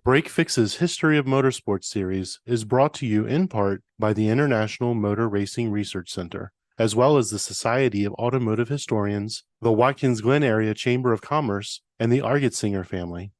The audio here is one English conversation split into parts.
Break Fix's History of Motorsports series is brought to you in part by the International Motor Racing Research Center, as well as the Society of Automotive Historians, the Watkins Glen Area Chamber of Commerce, and the Argetsinger family.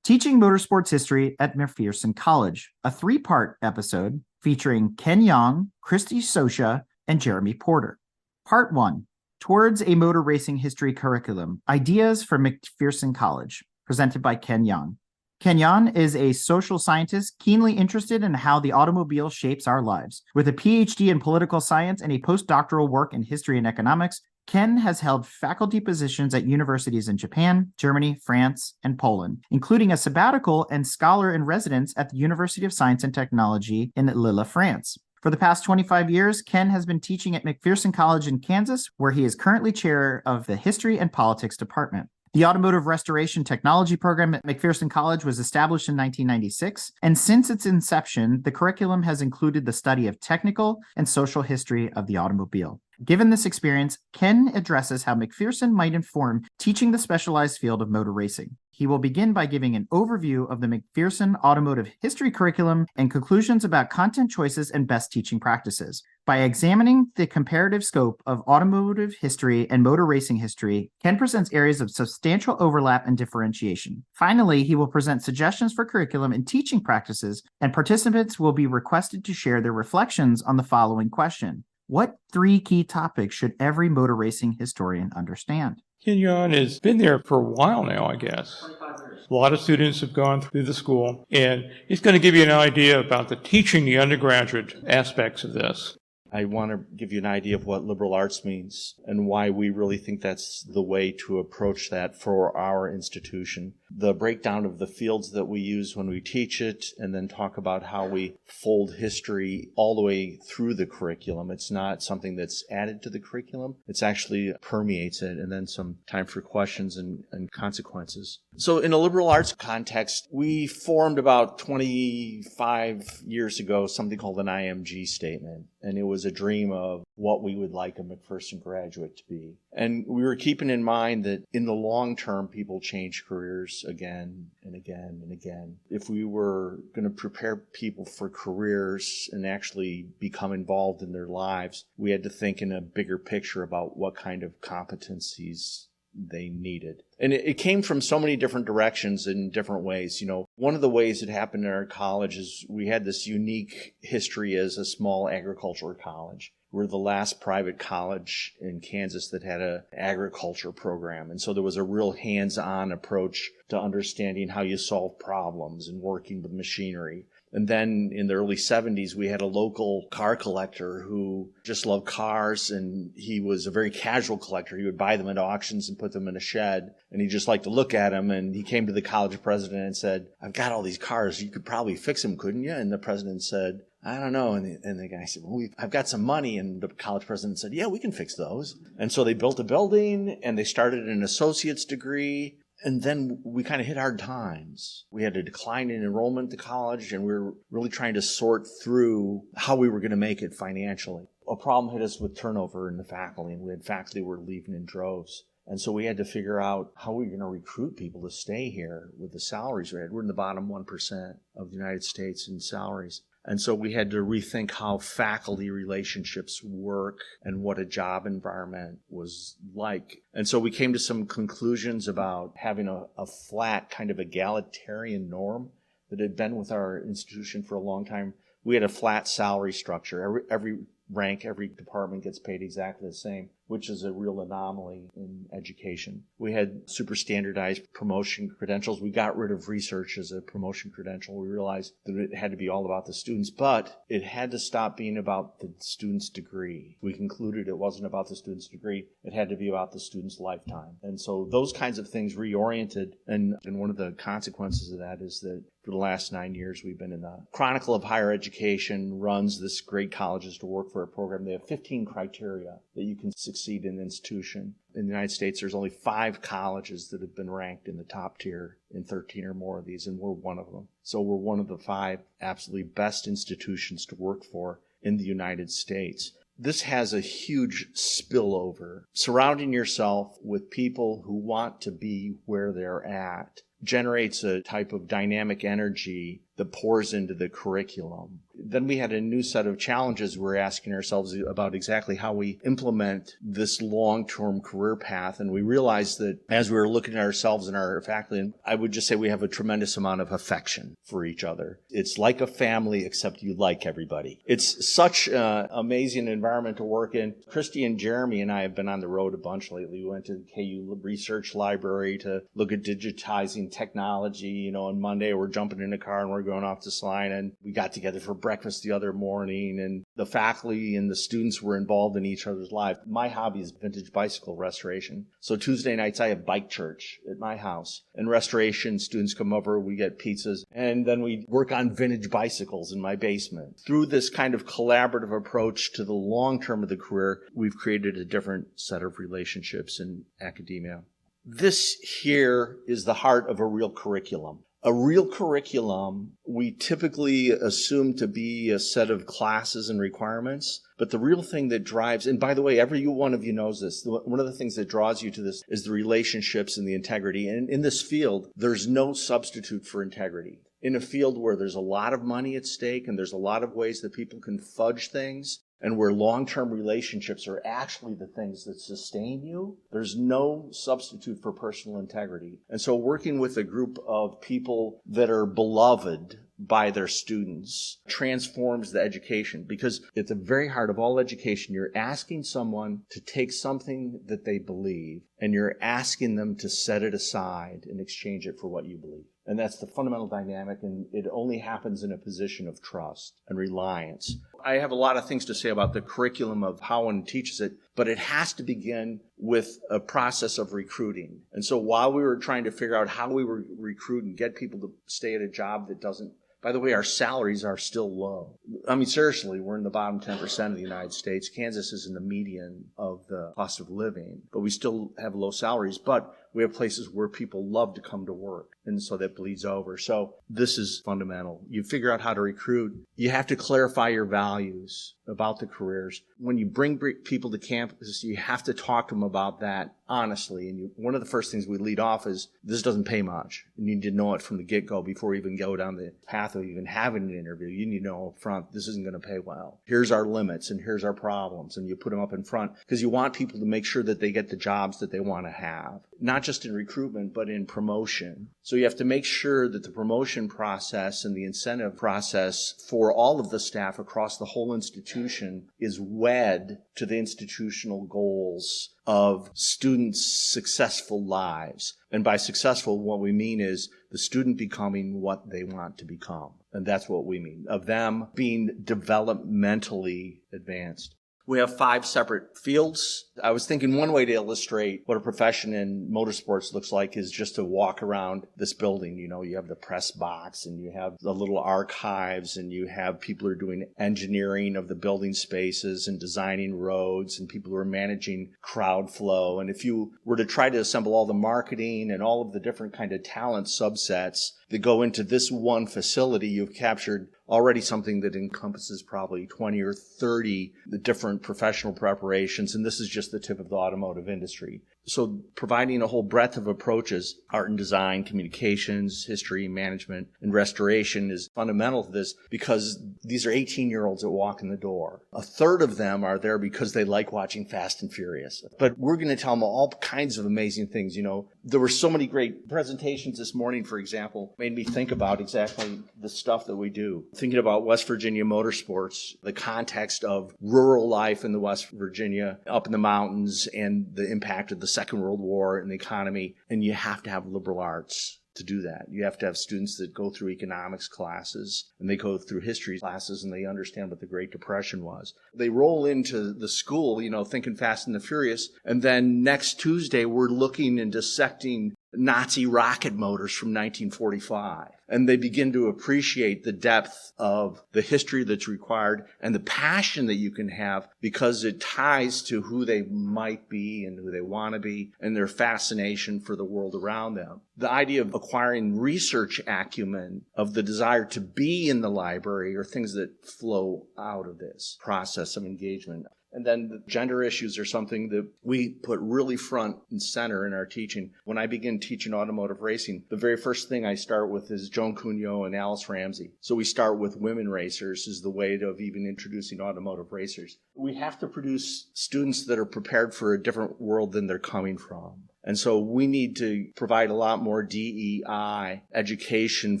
Teaching Motorsports History at McPherson College, a three-part episode featuring Ken Yong, Kristie Sojka, and Jeremy Porter. Part 1, Towards a Motor Racing History Curriculum, Ideas for McPherson College, presented by Ken Yong. Ken Yong is a social scientist keenly interested in how the automobile shapes our lives. With a PhD in political science and a postdoctoral work in history and economics, Ken has held faculty positions at universities in Japan, Germany, France, and Poland, including a sabbatical and scholar in residence at the University of Science and Technology in Lille, France. For the past 25 years, Ken has been teaching at McPherson College in Kansas, where he is currently chair of the History and Politics Department. The Automotive Restoration Technology program at McPherson College was established in 1996, and since its inception, the curriculum has included the study of technical and social history of the automobile. Given this experience, Ken addresses how McPherson might inform teaching the specialized field of motor racing. He will begin by giving an overview of the McPherson Automotive History curriculum and conclusions about content choices and best teaching practices. By examining the comparative scope of automotive history and motor racing history, Ken presents areas of substantial overlap and differentiation. Finally, he will present suggestions for curriculum and teaching practices, and participants will be requested to share their reflections on the following question. What three key topics should every motor racing historian understand? Ken Yong has been there for a while now, I guess. 25 years. A lot of students have gone through the school, and he's going to give you an idea about the teaching the undergraduate aspects of this. I want to give you an idea of what liberal arts means and why we really think that's the way to approach that for our institution. The breakdown of the fields that we use when we teach it, and then talk about how we fold history all the way through the curriculum. It's not something that's added to the curriculum. It's actually permeates it, and then some time for questions and consequences. So in a liberal arts context, we formed about 25 years ago something called an IMG statement. And it was a dream of what we would like a McPherson graduate to be. And we were keeping in mind that in the long term, people change careers again and again and again. If we were going to prepare people for careers and actually become involved in their lives, we had to think in a bigger picture about what kind of competencies they needed. And it came from so many different directions in different ways. You know, one of the ways it happened in our college is we had this unique history as a small agricultural college. We're the last private college in Kansas that had an agriculture program. And so there was a real hands-on approach to understanding how you solve problems and working with machinery. And then in the early 70s, we had a local car collector who just loved cars, and he was a very casual collector. He would buy them at auctions and put them in a shed, and he just liked to look at them. And he came to the college president and said, "I've got all these cars. You could probably fix them, couldn't you?" And the president said, "I don't know." And the guy said, "Well, I've got some money." And the college president said, "Yeah, we can fix those." And so they built a building, and they started an associate's degree. And then we kind of hit hard times. We had a decline in enrollment to college, and we were really trying to sort through how we were going to make it financially. A problem hit us with turnover in the faculty, and we had faculty who were leaving in droves. And so we had to figure out how we were going to recruit people to stay here with the salaries we had. We're in the bottom 1% of the United States in salaries. And so we had to rethink how faculty relationships work and what a job environment was like. And so we came to some conclusions about having a flat kind of egalitarian norm that had been with our institution for a long time. We had a flat salary structure. Every rank, every department gets paid exactly the same, which is a real anomaly in education. We had super standardized promotion credentials. We got rid of research as a promotion credential. We realized that it had to be all about the students, but it had to stop being about the student's degree. We concluded it wasn't about the student's degree. It had to be about the student's lifetime. And so those kinds of things reoriented, and one of the consequences of that is that for the last 9 years, we've been in the Chronicle of Higher Education, runs this Great Colleges to Work For a program. They have 15 criteria that you can succeed in an institution. In the United States, there's only 5 colleges that have been ranked in the top tier in 13 or more of these, and we're one of them. So we're one of the 5 absolutely best institutions to work for in the United States. This has a huge spillover. Surrounding yourself with people who want to be where they're at generates a type of dynamic energy that pours into the curriculum. Then we had a new set of challenges we're asking ourselves about exactly how we implement this long-term career path. And we realized that as we were looking at ourselves and our faculty, I would just say we have a tremendous amount of affection for each other. It's like a family, except you like everybody. It's such an amazing environment to work in. Christy and Jeremy and I have been on the road a bunch lately. We went to the KU Research Library to look at digitizing technology. On Monday we're jumping in a car and we're going off to Salina, and we got together for breakfast the other morning, and the faculty and the students were involved in each other's lives. My hobby is vintage bicycle restoration. So Tuesday nights I have bike church at my house, and restoration students come over, we get pizzas, and then we work on vintage bicycles in my basement. Through this kind of collaborative approach to the long term of the career, we've created a different set of relationships in academia. This here is the heart of a real curriculum. A real curriculum, we typically assume to be a set of classes and requirements, but the real thing that drives, and by the way, every one of you knows this, one of the things that draws you to this is the relationships and the integrity. And in this field, there's no substitute for integrity. In a field where there's a lot of money at stake and there's a lot of ways that people can fudge things, and where long-term relationships are actually the things that sustain you, there's no substitute for personal integrity. And so working with a group of people that are beloved by their students transforms the education, because at the very heart of all education, you're asking someone to take something that they believe, and you're asking them to set it aside and exchange it for what you believe. And that's the fundamental dynamic, and it only happens in a position of trust and reliance. I have a lot of things to say about the curriculum of how one teaches it, but it has to begin with a process of recruiting. And so while we were trying to figure out how we would recruit and get people to stay at a job that doesn't, by the way, our salaries are still low. I mean, seriously, we're in the bottom 10% of the United States. Kansas is in the median of the cost of living, but we still have low salaries. But we have places where people love to come to work, and so that bleeds over. So this is fundamental. You figure out how to recruit. You have to clarify your values about the careers. When you bring people to campus, you have to talk to them about that honestly. And one of the first things we lead off is, this doesn't pay much. You need to know it from the get-go before you even go down the path of even having an interview. You need to know up front, this isn't going to pay well. Here's our limits and here's our problems. And you put them up in front because you want people to make sure that they get the jobs that they want to have. Not just in recruitment, but in promotion. So you have to make sure that the promotion process and the incentive process for all of the staff across the whole institution is wed to the institutional goals of students' successful lives. And by successful, what we mean is the student becoming what they want to become. And that's what we mean, of them being developmentally advanced. We have 5 separate fields. I was thinking one way to illustrate what a profession in motorsports looks like is just to walk around this building. You have the press box and you have the little archives and you have people who are doing engineering of the building spaces and designing roads and people who are managing crowd flow. And if you were to try to assemble all the marketing and all of the different kind of talent subsets that go into this one facility, you've captured already something that encompasses probably 20 or 30 different professional preparations, and this is just the tip of the automotive industry. So providing a whole breadth of approaches, art and design, communications, history, management, and restoration is fundamental to this because these are 18-year-olds that walk in the door. A third of them are there because they like watching Fast and Furious. But we're going to tell them all kinds of amazing things. There were so many great presentations this morning, for example, made me think about exactly the stuff that we do. Thinking about West Virginia Motorsports, the context of rural life in the West Virginia, up in the mountains, and the impact of the Second World War and the economy. And you have to have liberal arts to do that. You have to have students that go through economics classes and they go through history classes and they understand what the Great Depression was. They roll into the school, thinking Fast and the Furious. And then next Tuesday, we're looking and dissecting Nazi rocket motors from 1945. And they begin to appreciate the depth of the history that's required and the passion that you can have because it ties to who they might be and who they want to be and their fascination for the world around them. The idea of acquiring research acumen, of the desire to be in the library, are things that flow out of this process of engagement. And then the gender issues are something that we put really front and center in our teaching. When I begin teaching automotive racing, the very first thing I start with is Joan Cugnot and Alice Ramsey. So we start with women racers as the way of even introducing automotive racers. We have to produce students that are prepared for a different world than they're coming from. And so we need to provide a lot more DEI education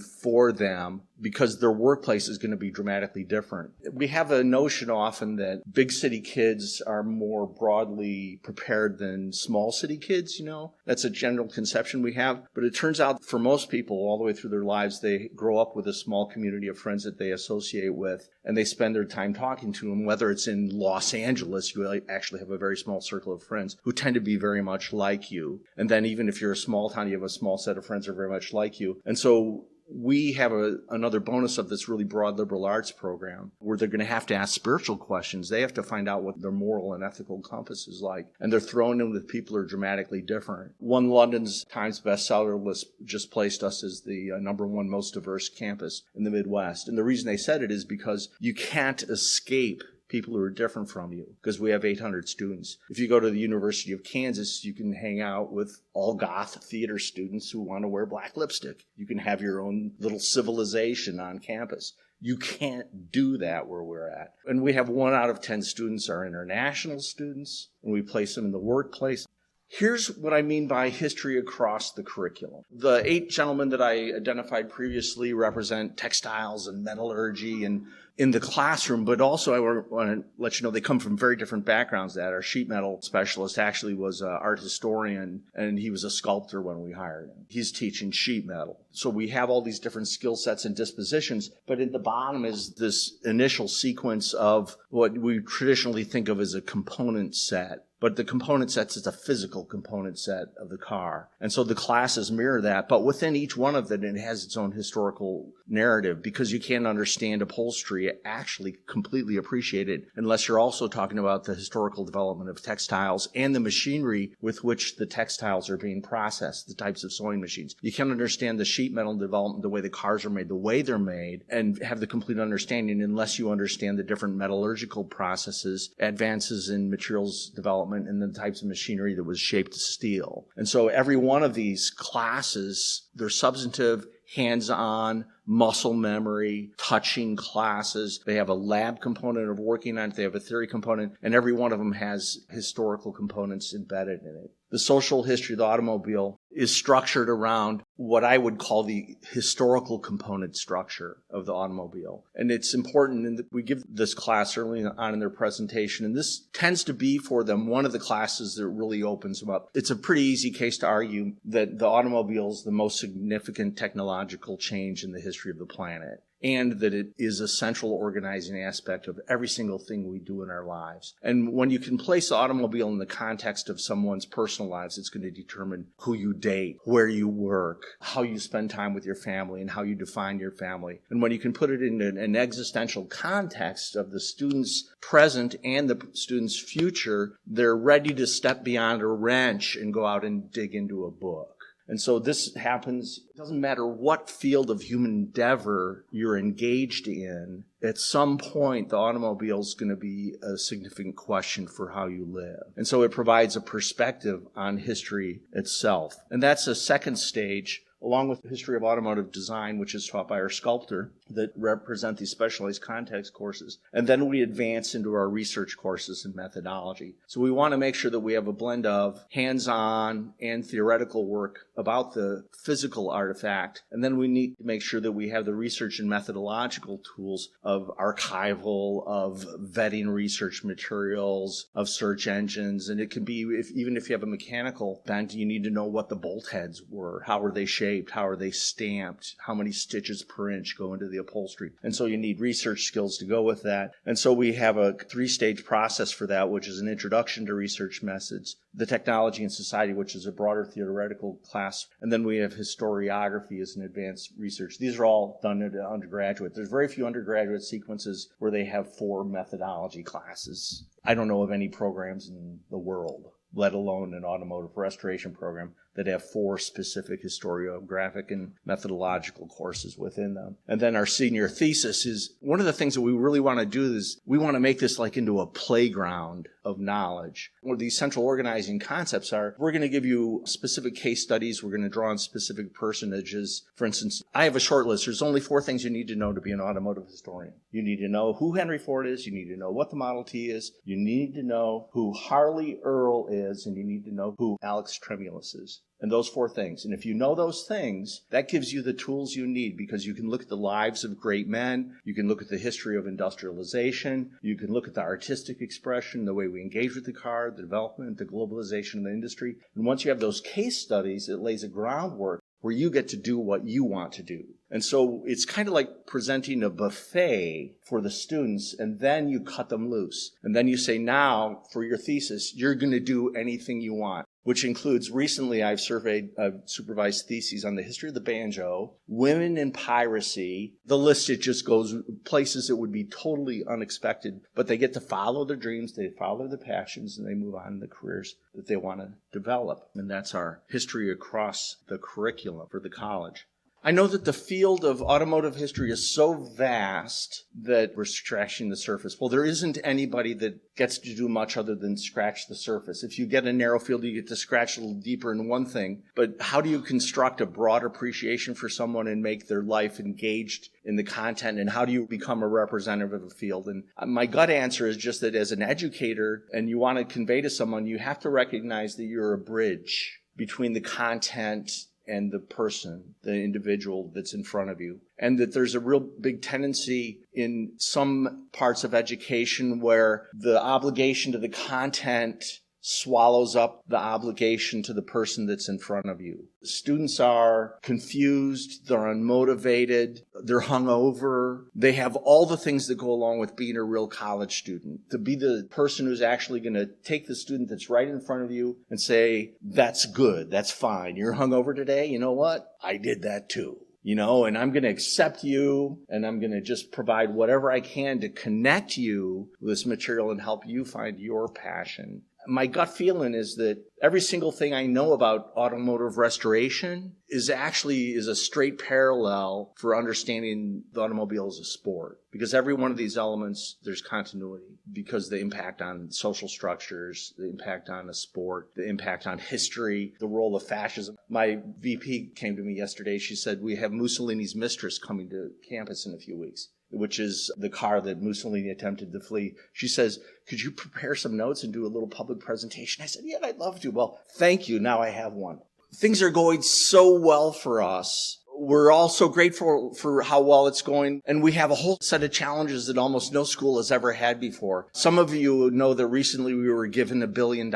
for them because their workplace is going to be dramatically different. We have a notion often that big city kids are more broadly prepared than small city kids, you know. That's a general conception we have. But it turns out for most people all the way through their lives, they grow up with a small community of friends that they associate with, and they spend their time talking to them. Whether it's in Los Angeles, you actually have a very small circle of friends who tend to be very much like you. And then even if you're a small town, you have a small set of friends who are very much like you. And so we have another bonus of this really broad liberal arts program where they're going to have to ask spiritual questions. They have to find out what their moral and ethical compass is like. And they're thrown in with people who are dramatically different. One London's Times bestseller list just placed us as the number one most diverse campus in the Midwest. And the reason they said it is because you can't escape people who are different from you, because we have 800 students. If you go to the University of Kansas, you can hang out with all goth theater students who want to wear black lipstick. You can have your own little civilization on campus. You can't do that where we're at. And we have 1 out of 10 students are international students, and we place them in the workplace. Here's what I mean by history across the curriculum. The 8 gentlemen that I identified previously represent textiles and metallurgy and in the classroom, but also I want to let you know they come from very different backgrounds. That our sheet metal specialist actually was an art historian, and he was a sculptor when we hired him. He's teaching sheet metal. So we have all these different skill sets and dispositions, but at the bottom is this initial sequence of what we traditionally think of as a component set. But the component sets is a physical component set of the car. And so the classes mirror that. But within each one of them, it has its own historical narrative, because you can't understand upholstery, actually completely appreciate it, unless you're also talking about the historical development of textiles and the machinery with which the textiles are being processed, the types of sewing machines. You can't understand the sheet metal development, the way the cars are made, the way they're made, and have the complete understanding unless you understand the different metallurgical processes, advances in materials development, and the types of machinery that was shaped steel. And so every one of these classes, they're substantive, hands-on, muscle memory, touching classes. They have a lab component of working on it. They have a theory component, and every one of them has historical components embedded in it. The social history of the automobile is structured around what I would call the historical component structure of the automobile. And it's important, and we give this class early on in their presentation, and this tends to be for them one of the classes that really opens them up. It's a pretty easy case to argue that the automobile is the most significant technological change in the history of the planet, and that it is a central organizing aspect of every single thing we do in our lives. And when you can place the automobile in the context of someone's personal lives, it's going to determine who you date, where you work, how you spend time with your family, and how you define your family. And when you can put it in an existential context of the student's present and the student's future, they're ready to step beyond a wrench and go out and dig into a book. And so this happens, it doesn't matter what field of human endeavor you're engaged in, at some point the automobile is going to be a significant question for how you live. And so it provides a perspective on history itself. And that's a second stage, along with the history of automotive design, which is taught by our sculptor, that represent these specialized context courses. And then we advance into our research courses and methodology. So we want to make sure that we have a blend of hands-on and theoretical work about the physical artifact. And then we need to make sure that we have the research and methodological tools of archival, of vetting research materials, of search engines. And it can be, even if you have a mechanical bent, you need to know what the bolt heads were, how were they shaped, how are they stamped, how many stitches per inch go into the upholstery. And so you need research skills to go with that. And so we have a 3-stage process for that, which is an introduction to research methods, the technology and society, which is a broader theoretical class, and then we have historiography as an advanced research. These are all done at undergraduate. There's very few undergraduate sequences where they have 4 methodology classes. I don't know of any programs in the world, let alone an automotive restoration program, that have 4 specific historiographic and methodological courses within them. And then our senior thesis is one of the things that we really want to do is we want to make this like into a playground of knowledge. What these central organizing concepts are, we're going to give you specific case studies. We're going to draw on specific personages. For instance, I have a short list. There's only 4 things you need to know to be an automotive historian. You need to know who Henry Ford is. You need to know what the Model T is. You need to know who Harley Earl is. And you need to know who Alex Tremulous is. And those 4 things. And if you know those things, that gives you the tools you need because you can look at the lives of great men. You can look at the history of industrialization. You can look at the artistic expression, the way we engage with the car, the development, the globalization of the industry. And once you have those case studies, it lays a groundwork where you get to do what you want to do. And so it's kind of like presenting a buffet for the students, and then you cut them loose. And then you say, now, for your thesis, you're going to do anything you want, which includes, recently I've supervised theses on the history of the banjo, women in piracy. The list, it just goes places that would be totally unexpected, but they get to follow their dreams, they follow their passions, and they move on to the careers that they want to develop. And that's our history across the curriculum for the college. I know that the field of automotive history is so vast that we're scratching the surface. Well, there isn't anybody that gets to do much other than scratch the surface. If you get a narrow field, you get to scratch a little deeper in one thing. But how do you construct a broad appreciation for someone and make their life engaged in the content? And how do you become a representative of a field? And my gut answer is just that as an educator and you want to convey to someone, you have to recognize that you're a bridge between the content and the person, the individual that's in front of you. And that there's a real big tendency in some parts of education where the obligation to the content swallows up the obligation to the person that's in front of you. Students are confused, they're unmotivated, they're hungover. They have all the things that go along with being a real college student. To be the person who's actually going to take the student that's right in front of you and say, that's good, that's fine. You're hungover today? You know what? I did that too. And I'm going to accept you, and I'm going to just provide whatever I can to connect you with this material and help you find your passion. My gut feeling is that every single thing I know about automotive restoration is a straight parallel for understanding the automobile as a sport. Because every one of these elements, there's continuity. Because the impact on social structures, the impact on a sport, the impact on history, the role of fascism. My VP came to me yesterday. She said, we have Mussolini's Mistress coming to campus in a few weeks, which is the car that Mussolini attempted to flee. She says, could you prepare some notes and do a little public presentation? I said, yeah, I'd love to. Well, thank you. Now I have one. Things are going so well for us. We're all so grateful for how well it's going. And we have a whole set of challenges that almost no school has ever had before. Some of you know that recently we were given $1 billion,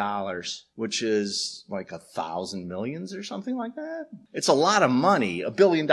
which is like 1,000 millions or something like that. It's a lot of money, $1 billion.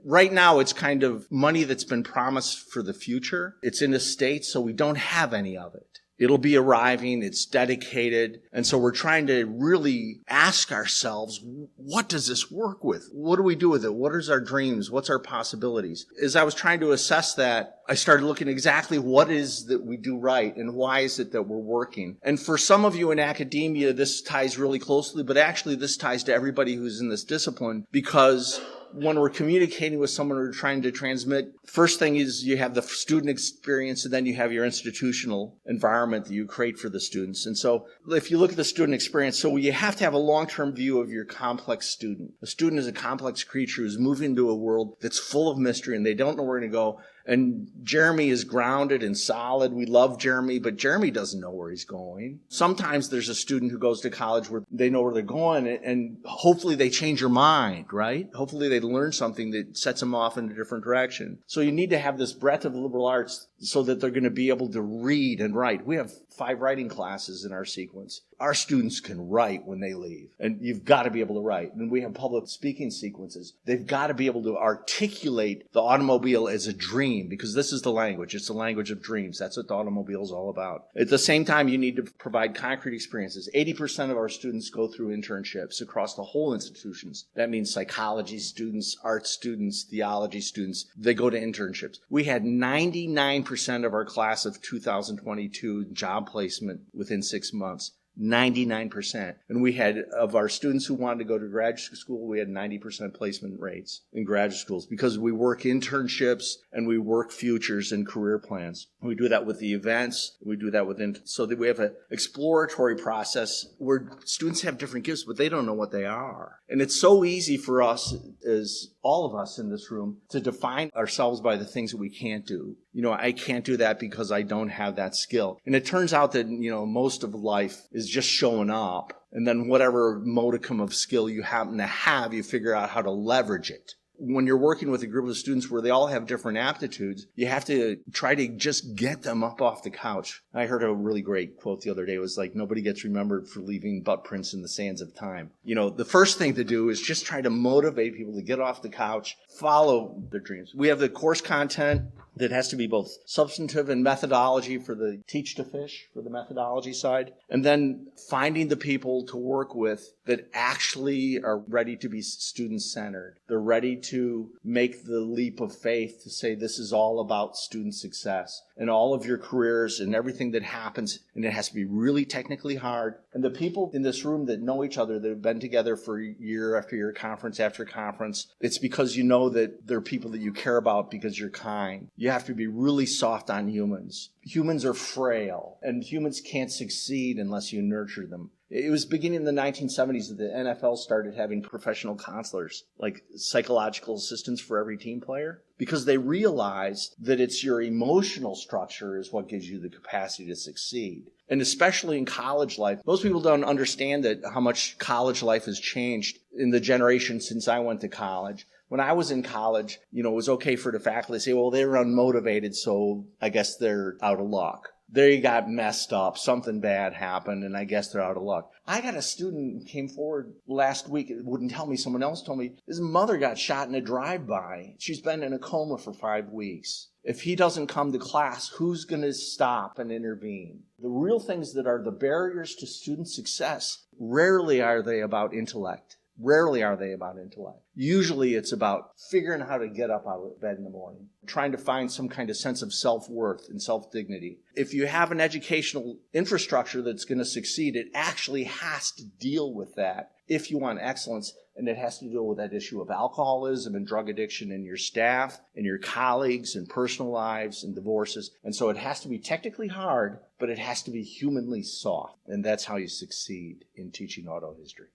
Right now, it's kind of money that's been promised for the future. It's in a state, so we don't have any of it. It'll be arriving. It's dedicated. And so we're trying to really ask ourselves, what does this work with? What do we do with it? What is our dreams? What's our possibilities? As I was trying to assess that, I started looking exactly what is that we do right and why is it that we're working. And for some of you in academia, this ties really closely, but actually this ties to everybody who's in this discipline because when we're communicating with someone or trying to transmit, first thing is you have the student experience and then you have your institutional environment that you create for the students. And so if you look at the student experience, so you have to have a long-term view of your complex student. A student is a complex creature who's moving into a world that's full of mystery and they don't know where to go. And Jeremy is grounded and solid. We love Jeremy, but Jeremy doesn't know where he's going. Sometimes there's a student who goes to college where they know where they're going, and hopefully they change their mind, right? Hopefully they learn something that sets them off in a different direction. So you need to have this breadth of liberal arts so that they're going to be able to read and write. We have 5 writing classes in our sequence. Our students can write when they leave, and you've got to be able to write. And we have public speaking sequences. They've got to be able to articulate the automobile as a dream, because this is the language. It's the language of dreams. That's what the automobile is all about. At the same time, you need to provide concrete experiences. 80% of our students go through internships across the whole institutions. That means psychology students, art students, theology students. They go to internships. We had 99% of our class of 2022 job placement within 6 months. 99%. And we had, of our students who wanted to go to graduate school, we had 90% placement rates in graduate schools because we work internships and we work futures and career plans. We do that with the events. We do that so that we have an exploratory process where students have different gifts, but they don't know what they are. And it's so easy for us, as all of us in this room, to define ourselves by the things that we can't do. I can't do that because I don't have that skill. And it turns out that, most of life is just showing up. And then whatever modicum of skill you happen to have, you figure out how to leverage it. When you're working with a group of students where they all have different aptitudes, you have to try to just get them up off the couch. I heard a really great quote the other day. It was like, nobody gets remembered for leaving butt prints in the sands of time. The first thing to do is just try to motivate people to get off the couch, follow their dreams. We have the course content that has to be both substantive and methodology for the teach to fish, for the methodology side, and then finding the people to work with that actually are ready to be student-centered. They're ready to make the leap of faith to say this is all about student success and all of your careers and everything that happens, and it has to be really technically hard. And the people in this room that know each other, that have been together for year after year, conference after conference, it's because you know that they're people that you care about because you're kind. You have to be really soft on humans. Humans are frail, and humans can't succeed unless you nurture them. It was beginning in the 1970s that the NFL started having professional counselors, like psychological assistants for every team player, because they realized that it's your emotional structure is what gives you the capacity to succeed. And especially in college life, most people don't understand that how much college life has changed in the generation since I went to college. When I was in college, it was okay for the faculty to say, well, they were unmotivated, so I guess they're out of luck. They got messed up, something bad happened, and I guess they're out of luck. I got a student who came forward last week, wouldn't tell me, someone else told me, his mother got shot in a drive-by. She's been in a coma for 5 weeks. If he doesn't come to class, who's going to stop and intervene? The real things that are the barriers to student success, rarely are they about intellect. Rarely are they about intellect. Usually it's about figuring how to get up out of bed in the morning, trying to find some kind of sense of self-worth and self-dignity. If you have an educational infrastructure that's going to succeed, it actually has to deal with that if you want excellence, and it has to deal with that issue of alcoholism and drug addiction in your staff and your colleagues and personal lives and divorces. And so it has to be technically hard, but it has to be humanly soft. And that's how you succeed in teaching auto history.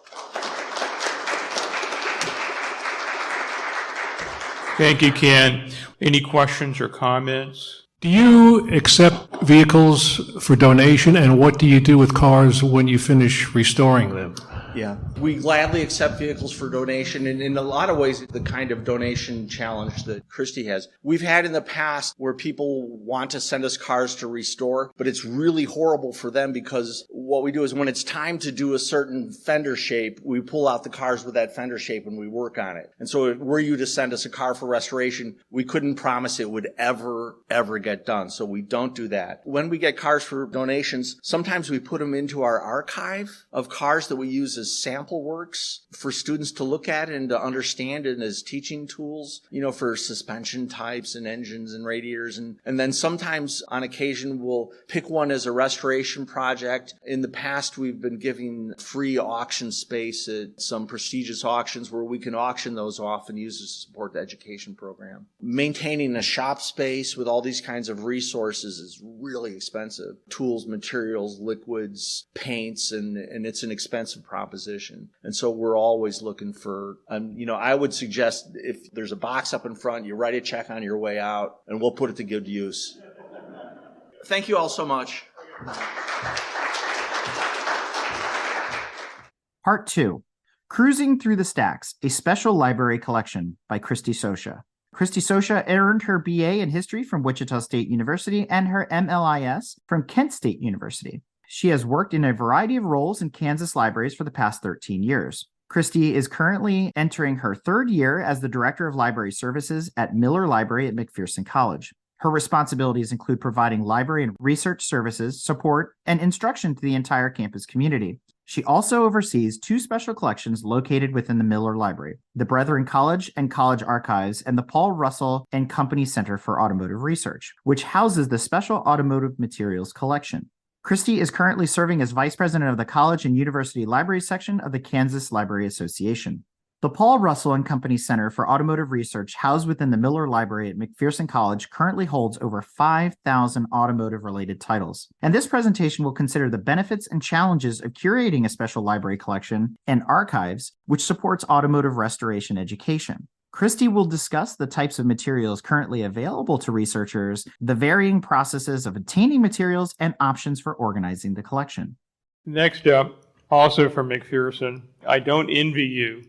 Thank you, Ken. Any questions or comments? Do you accept vehicles for donation, and what do you do with cars when you finish restoring them? Yeah, we gladly accept vehicles for donation, and in a lot of ways, the kind of donation challenge that Christy has. We've had in the past where people want to send us cars to restore, but it's really horrible for them because what we do is when it's time to do a certain fender shape, we pull out the cars with that fender shape and we work on it. And so were you to send us a car for restoration, we couldn't promise it would ever get done. So we don't do that. When we get cars for donations, sometimes we put them into our archive of cars that we use as sample works for students to look at and to understand and as teaching tools, for suspension types and engines and radiators. And then sometimes on occasion we'll pick one as a restoration project. In the past, we've been giving free auction space at some prestigious auctions where we can auction those off and use it to support the education program. Maintaining a shop space with all these kinds of resources is really expensive. Tools, materials, liquids, paints, and it's an expensive proposition. And so we're always looking for, I would suggest if there's a box up in front, you write a check on your way out, and we'll put it to good use. Thank you all so much. Part 2, Cruising Through the Stacks, a Special Library Collection by Kristie Sojka. Kristie Sojka earned her BA in History from Wichita State University and her MLIS from Kent State University. She has worked in a variety of roles in Kansas libraries for the past 13 years. Christy is currently entering her 3rd year as the Director of Library Services at Miller Library at McPherson College. Her responsibilities include providing library and research services, support, and instruction to the entire campus community. She also oversees 2 special collections located within the Miller Library, the Brethren College and College Archives, and the Paul Russell and Company Center for Automotive Research, which houses the Special Automotive Materials Collection. Christy is currently serving as Vice President of the College and University Library Section of the Kansas Library Association. The Paul Russell and Company Center for Automotive Research, housed within the Miller Library at McPherson College, currently holds over 5,000 automotive-related titles. And this presentation will consider the benefits and challenges of curating a special library collection and archives, which supports automotive restoration education. Christy will discuss the types of materials currently available to researchers, the varying processes of obtaining materials, and options for organizing the collection. Next up, also from McPherson, I don't envy you.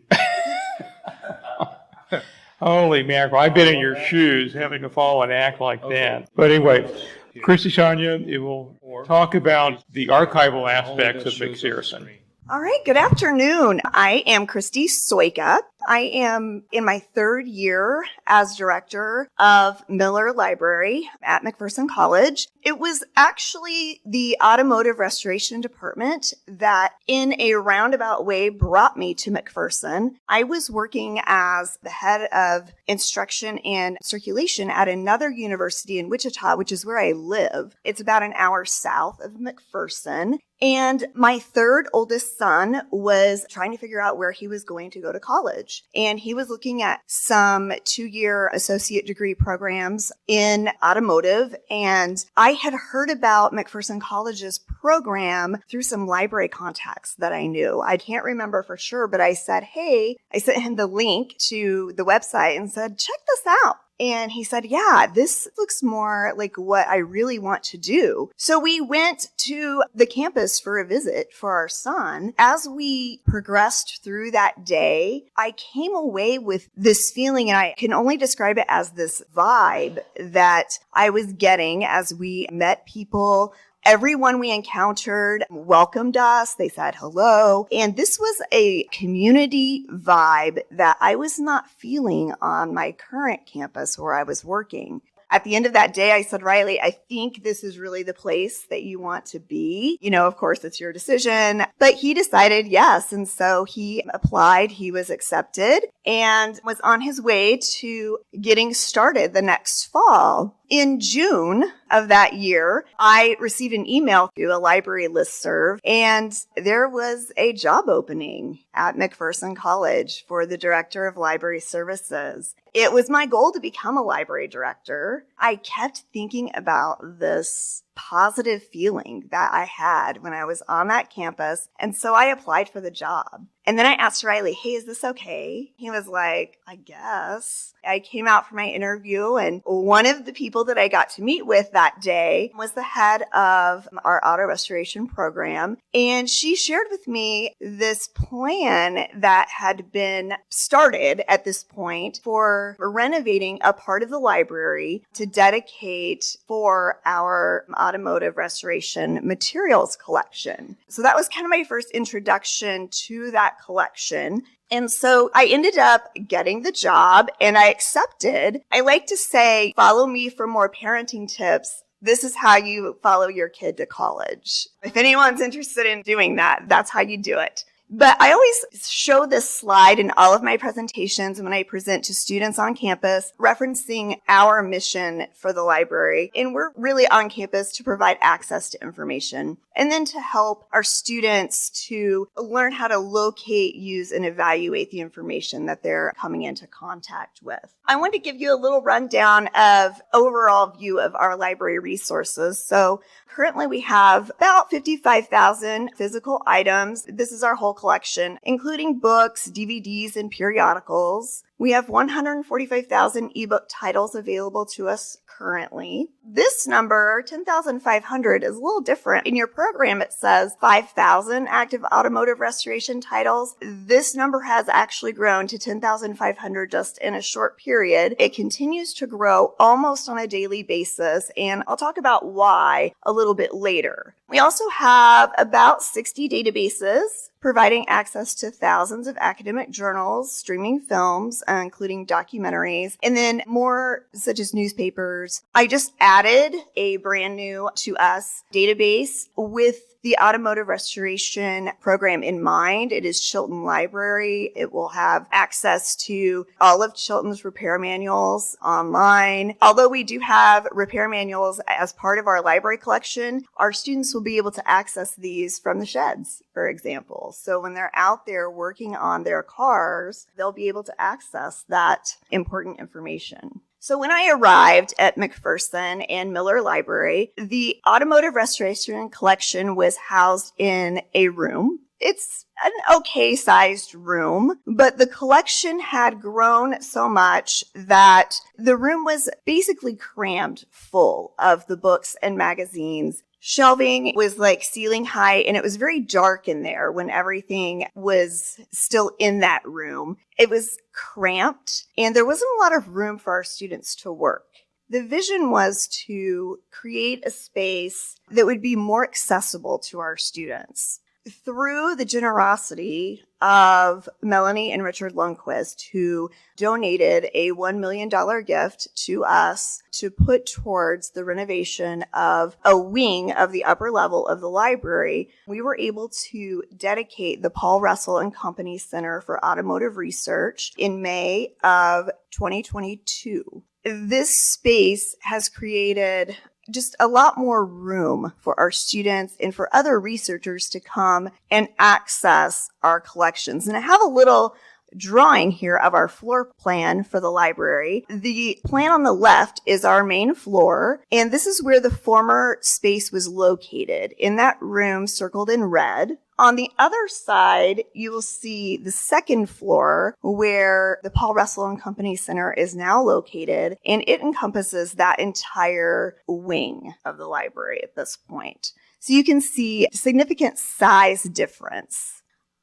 Holy mackerel, I've been in your shoes having to follow and act like that. But anyway, Kristie Sojka, it will talk about the archival aspects of McPherson. All right, good afternoon. I am Kristie Sojka. I am in my third year as director of Miller Library at McPherson College. It was actually the Automotive Restoration Department that, in a roundabout way, brought me to McPherson. I was working as the head of instruction and circulation at another university in Wichita, which is where I live. It's about an hour south of McPherson. And my third oldest son was trying to figure out where he was going to go to college. And he was looking at some 2-year associate degree programs in automotive. And I had heard about McPherson College's program through some library contacts that I knew. I can't remember for sure, but I said, hey, I sent him the link to the website and said, check this out. And he said, yeah, this looks more like what I really want to do. So we went to the campus for a visit for our son. As we progressed through that day, I came away with this feeling, and I can only describe it as this vibe that I was getting as we met people. Everyone we encountered welcomed us. They said hello. And this was a community vibe that I was not feeling on my current campus where I was working. At the end of that day, I said, Riley, I think this is really the place that you want to be. You know, of course, it's your decision. But he decided yes. And so he applied, he was accepted, and was on his way to getting started the next fall. In June of that year, I received an email through a library listserv, and there was a job opening at McPherson College for the Director of Library Services. It was my goal to become a library director. I kept thinking about this positive feeling that I had when I was on that campus. And so I applied for the job. And then I asked Riley, hey, is this okay? He was like, I guess. I came out for my interview, and one of the people that I got to meet with that day was the head of our auto restoration program. And she shared with me this plan that had been started at this point for renovating a part of the library to dedicate for our automotive restoration materials collection. So that was kind of my first introduction to that collection. And so I ended up getting the job and I accepted. I like to say, follow me for more parenting tips. This is how you follow your kid to college. If anyone's interested in doing that, that's how you do it. But I always show this slide in all of my presentations when I present to students on campus, referencing our mission for the library. And we're really on campus to provide access to information and then to help our students to learn how to locate, use, and evaluate the information that they're coming into contact with. I want to give you a little rundown of overall view of our library resources. So currently we have about 55,000 physical items. This is our whole collection, including books, DVDs, and periodicals. We have 145,000 ebook titles available to us currently. This number, 10,500, is a little different. In your program, it says 5,000 active automotive restoration titles. This number has actually grown to 10,500 just in a short period. It continues to grow almost on a daily basis, and I'll talk about why a little bit later. We also have about 60 databases providing access to thousands of academic journals, streaming films, including documentaries, and then more such as newspapers. I just added a brand new to us database with the automotive restoration program in mind. It is Chilton Library. It will have access to all of Chilton's repair manuals online. Although we do have repair manuals as part of our library collection, our students will be able to access these from the sheds, for example. So when they're out there working on their cars, they'll be able to access that important information. So when I arrived at McPherson and Miller Library, the automotive restoration collection was housed in a room. It's an okay sized room, but the collection had grown so much that the room was basically crammed full of the books and magazines. Shelving was like ceiling high, and it was very dark in there when everything was still in that room. It was cramped, and there wasn't a lot of room for our students to work. The vision was to create a space that would be more accessible to our students. Through the generosity of Melanie and Richard Lundquist, who donated a $1 million gift to us to put towards the renovation of a wing of the upper level of the library, we were able to dedicate the Paul Russell and Company Center for Automotive Research in May of 2022. This space has created just a lot more room for our students and for other researchers to come and access our collections. And I have a little drawing here of our floor plan for the library. The plan on the left is our main floor, and this is where the former space was located, in that room circled in red. On the other side, you will see the second floor where the Paul Russell and Company Center is now located, and it encompasses that entire wing of the library at this point. So you can see significant size difference.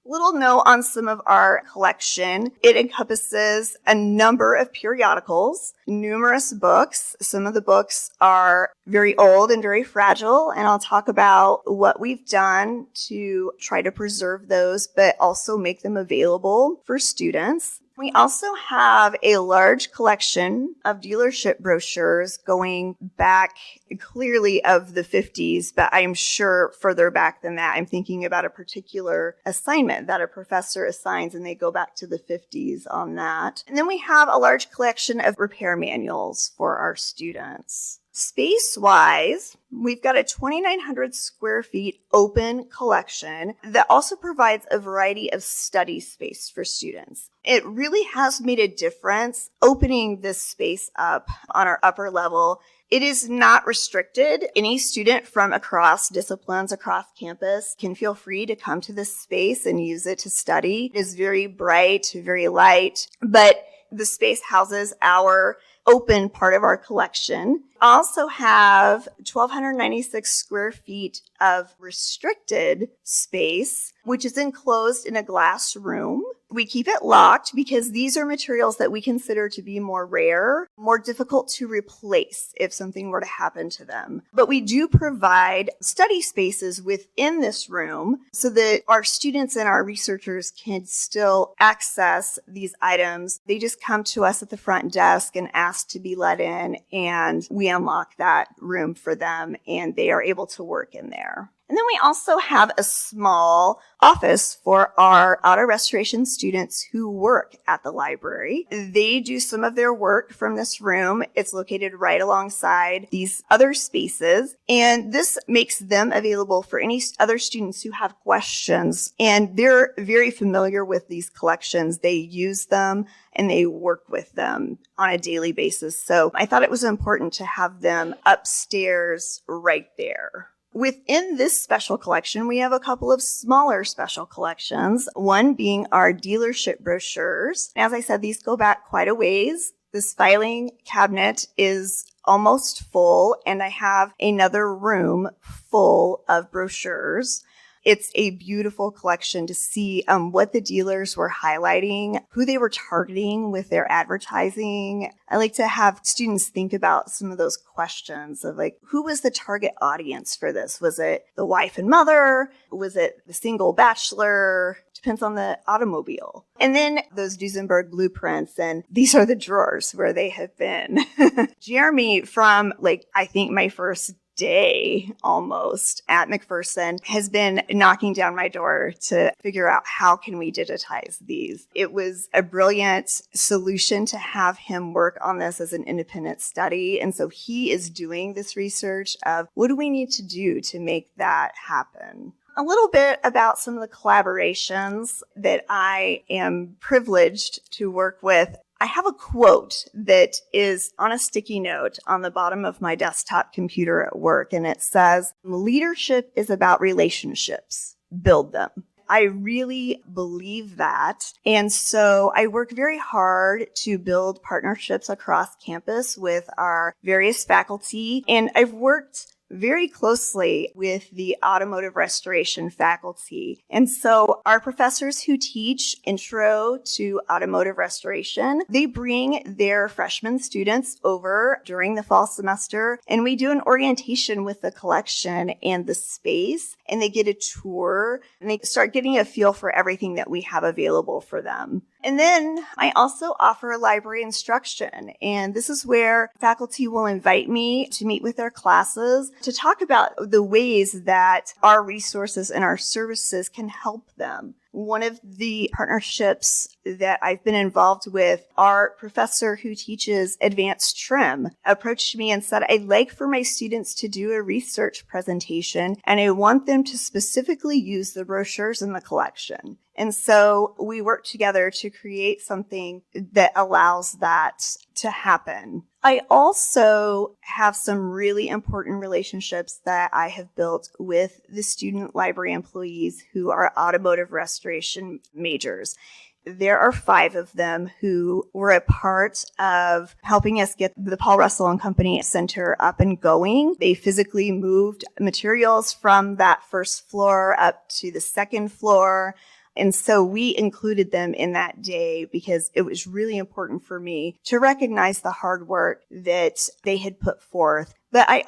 Little note on some of our collection. It encompasses a number of periodicals, numerous books. Some of the books are very old and very fragile, and I'll talk about what we've done to try to preserve those, but also make them available for students. We also have a large collection of dealership brochures going back clearly of the 50s, but I'm sure further back than that. I'm thinking about a particular assignment that a professor assigns, and they go back to the 50s on that. And then we have a large collection of repair manuals for our students. Space-wise, we've got a 2,900 square feet open collection that also provides a variety of study space for students. It really has made a difference opening this space up on our upper level. It is not restricted. Any student from across disciplines, across campus can feel free to come to this space and use it to study. It is very bright, very light, but the space houses our open part of our collection. Also have 1,296 square feet of restricted space, which is enclosed in a glass room. We keep it locked because these are materials that we consider to be more rare, more difficult to replace if something were to happen to them. But we do provide study spaces within this room so that our students and our researchers can still access these items. They just come to us at the front desk and ask to be let in, and we unlock that room for them, and they are able to work in there. And then we also have a small office for our auto restoration students who work at the library. They do some of their work from this room. It's located right alongside these other spaces, and this makes them available for any other students who have questions. And they're very familiar with these collections. They use them and they work with them on a daily basis. So I thought it was important to have them upstairs right there. Within this special collection, we have a couple of smaller special collections, one being our dealership brochures. As I said, these go back quite a ways. This filing cabinet is almost full, and I have another room full of brochures. It's a beautiful collection to see what the dealers were highlighting, who they were targeting with their advertising. I like to have students think about some of those questions of like, who was the target audience for this? Was it the wife and mother? Was it the single bachelor? Depends on the automobile. And then those Duesenberg blueprints, and these are the drawers where they have been. Jeremy, from I think my first day almost at McPherson, has been knocking down my door to figure out how can we digitize these. It was a brilliant solution to have him work on this as an independent study. And so he is doing this research of what do we need to do to make that happen. A little bit about some of the collaborations that I am privileged to work with. I have a quote that is on a sticky note on the bottom of my desktop computer at work, and it says, "Leadership is about relationships. Build them." I really believe that. And so I work very hard to build partnerships across campus with our various faculty. And I've worked very closely with the automotive restoration faculty. And so our professors who teach intro to automotive restoration, they bring their freshman students over during the fall semester, and we do an orientation with the collection and the space, and they get a tour, and they start getting a feel for everything that we have available for them. And then I also offer library instruction, and this is where faculty will invite me to meet with their classes to talk about the ways that our resources and our services can help them. One of the partnerships that I've been involved with, our professor who teaches advanced trim approached me and said, "I'd like for my students to do a research presentation, and I want them to specifically use the brochures in the collection." And so we worked together to create something that allows that to happen. I also have some really important relationships that I have built with the student library employees who are automotive restoration majors. There are 5 of them who were a part of helping us get the Paul Russell and Company Center up and going. They physically moved materials from that first floor up to the second floor. And so we included them in that day because it was really important for me to recognize the hard work that they had put forth. But I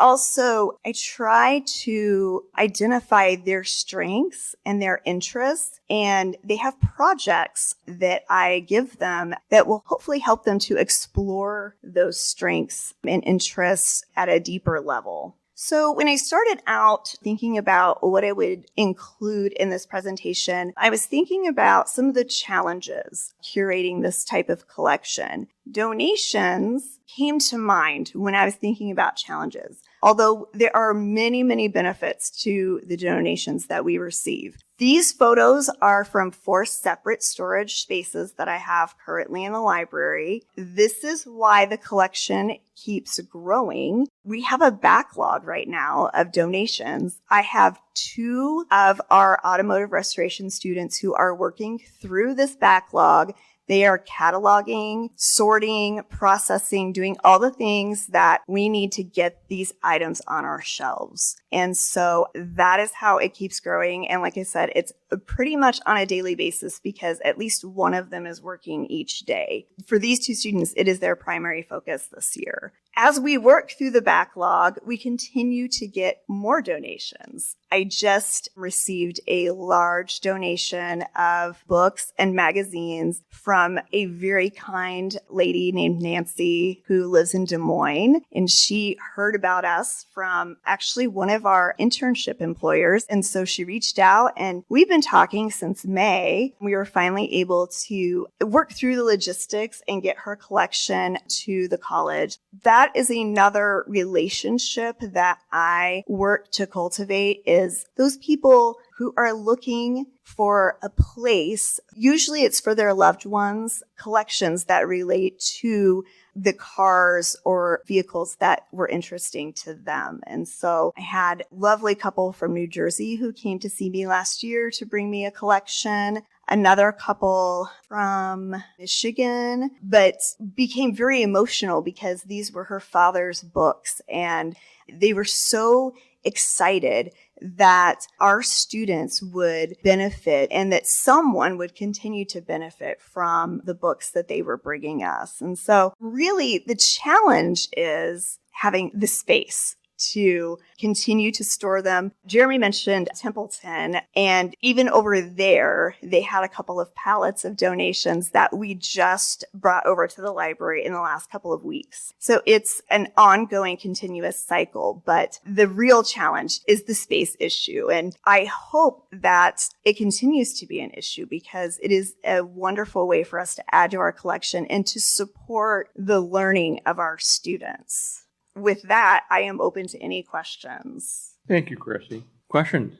try to identify their strengths and their interests, and they have projects that I give them that will hopefully help them to explore those strengths and interests at a deeper level. So when I started out thinking about what I would include in this presentation, I was thinking about some of the challenges curating this type of collection. Donations came to mind when I was thinking about challenges, although there are many, many benefits to the donations that we receive. These photos are from 4 separate storage spaces that I have currently in the library. This is why the collection keeps growing. We have a backlog right now of donations. I have 2 of our automotive restoration students who are working through this backlog. They are cataloging, sorting, processing, doing all the things that we need to get these items on our shelves. And so that is how it keeps growing. And like I said, it's pretty much on a daily basis because at least one of them is working each day. For these 2 students, it is their primary focus this year. As we work through the backlog, we continue to get more donations. I just received a large donation of books and magazines from a very kind lady named Nancy who lives in Des Moines. And she heard about us from actually one of our internship employers. And so she reached out, and we've been talking since May. We were finally able to work through the logistics and get her collection to the college. That is another relationship that I work to cultivate, is those people who are looking for a place. Usually it's for their loved ones, collections that relate to the cars or vehicles that were interesting to them. And so I had a lovely couple from New Jersey who came to see me last year to bring me a collection. Another couple from Michigan, but became very emotional because these were her father's books, and they were so excited that our students would benefit and that someone would continue to benefit from the books that they were bringing us. And so really the challenge is having the space to continue to store them. Jeremy mentioned Templeton, and even over there, they had a couple of pallets of donations that we just brought over to the library in the last couple of weeks. So it's an ongoing, continuous cycle, but the real challenge is the space issue. And I hope that it continues to be an issue because it is a wonderful way for us to add to our collection and to support the learning of our students. With that, I am open to any questions. Thank you, Christy. Questions?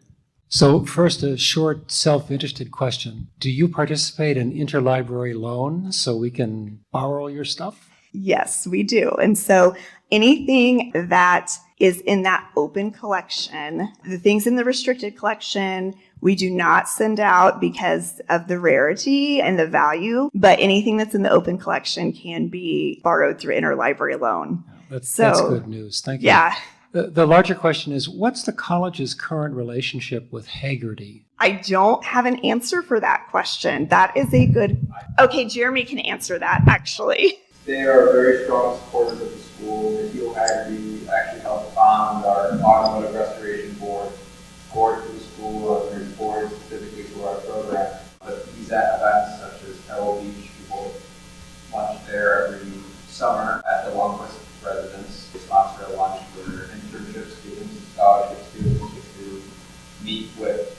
So first, a short self-interested question. Do you participate in interlibrary loan so we can borrow your stuff? Yes, we do. And so anything that is in that open collection, the things in the restricted collection, we do not send out because of the rarity and the value, but anything that's in the open collection can be borrowed through interlibrary loan. That's So, good news. Thank you. Yeah. The larger question is, what's the college's current relationship with Haggerty? I don't have an answer for that question. That is a good. Okay, Jeremy can answer that actually. They are very strong supporters of the school. McKeel Haggerty actually helped found our Automotive Restoration Board, support to the school, and their board specifically to our program. But he's at events such as Pebble Beach. People lunch there every summer at the Longquest residence. They sponsor a lunch for internship students, scholarship students, just to meet with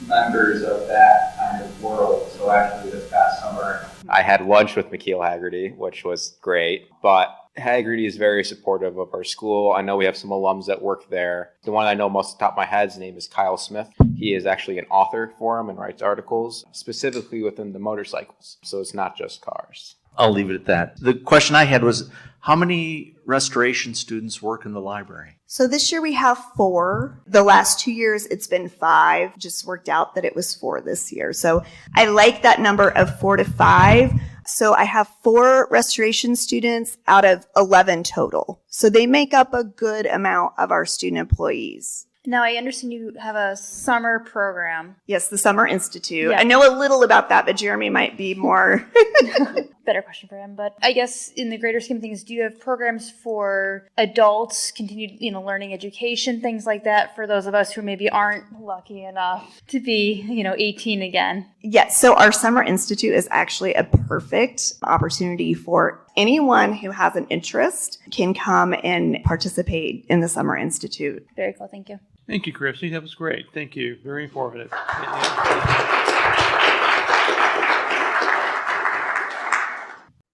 members of that kind of world. So actually this past summer, I had lunch with McKeel Haggerty, which was great, but Haggerty is very supportive of our school. I know we have some alums that work there. The one I know most off the top of my head, his name is Kyle Smith. He is actually an author for him and writes articles specifically within the motorcycles. So it's not just cars. I'll leave it at that. The question I had was, how many restoration students work in the library? So this year we have 4. The last 2 years it's been 5. Just worked out that it was 4 this year. So I like that number of 4 to 5. So I have 4 restoration students out of 11 total. So they make up a good amount of our student employees. Now, I understand you have a summer program. Yes, the Summer Institute. Yeah. I know a little about that, but Jeremy might be more. Better question for him. But I guess in the greater scheme of things, do you have programs for adults, continued, learning education, things like that for those of us who maybe aren't lucky enough to be, 18 again? Yes, so our Summer Institute is actually a perfect opportunity for anyone who has an interest can come and participate in the Summer Institute. Very cool. Thank you. Thank you, Christy. That was great. Thank you. Very informative.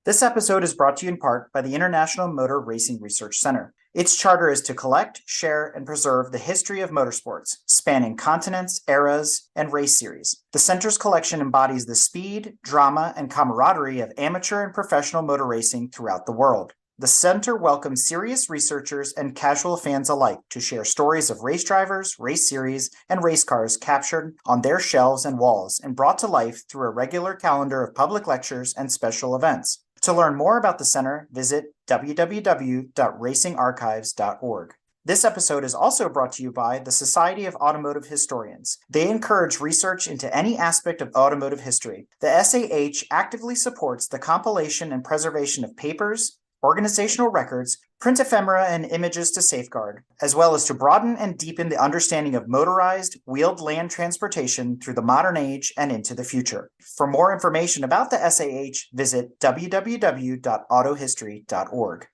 This episode is brought to you in part by the International Motor Racing Research Center. Its charter is to collect, share, and preserve the history of motorsports, spanning continents, eras, and race series. The center's collection embodies the speed, drama, and camaraderie of amateur and professional motor racing throughout the world. The center welcomes serious researchers and casual fans alike to share stories of race drivers, race series, and race cars captured on their shelves and walls and brought to life through a regular calendar of public lectures and special events. To learn more about the center, visit www.racingarchives.org. This episode is also brought to you by the Society of Automotive Historians. They encourage research into any aspect of automotive history. The SAH actively supports the compilation and preservation of papers, organizational records, print ephemera, and images to safeguard, as well as to broaden and deepen the understanding of motorized, wheeled land transportation through the modern age and into the future. For more information about the SAH, visit www.autohistory.org.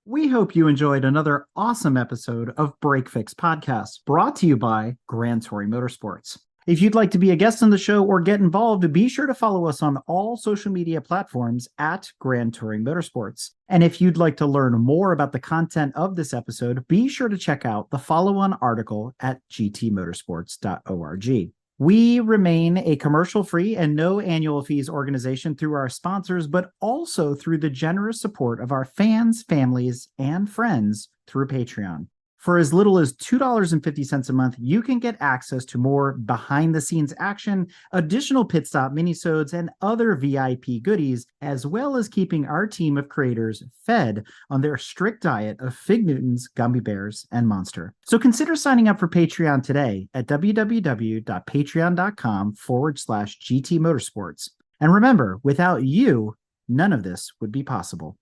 We hope you enjoyed another awesome episode of Break Fix Podcast, brought to you by Grand Touring Motorsports. If you'd like to be a guest on the show or get involved, be sure to follow us on all social media platforms at Grand Touring Motorsports. And if you'd like to learn more about the content of this episode, be sure to check out the follow-on article at gtmotorsports.org. We remain a commercial-free and no annual fees organization through our sponsors, but also through the generous support of our fans, families, and friends through Patreon. For as little as $2.50 a month, you can get access to more behind-the-scenes action, additional pit stop minisodes, and other VIP goodies, as well as keeping our team of creators fed on their strict diet of Fig Newtons, gummy bears, and Monster. So consider signing up for Patreon today at www.patreon.com/GT Motorsports. And remember, without you, none of this would be possible.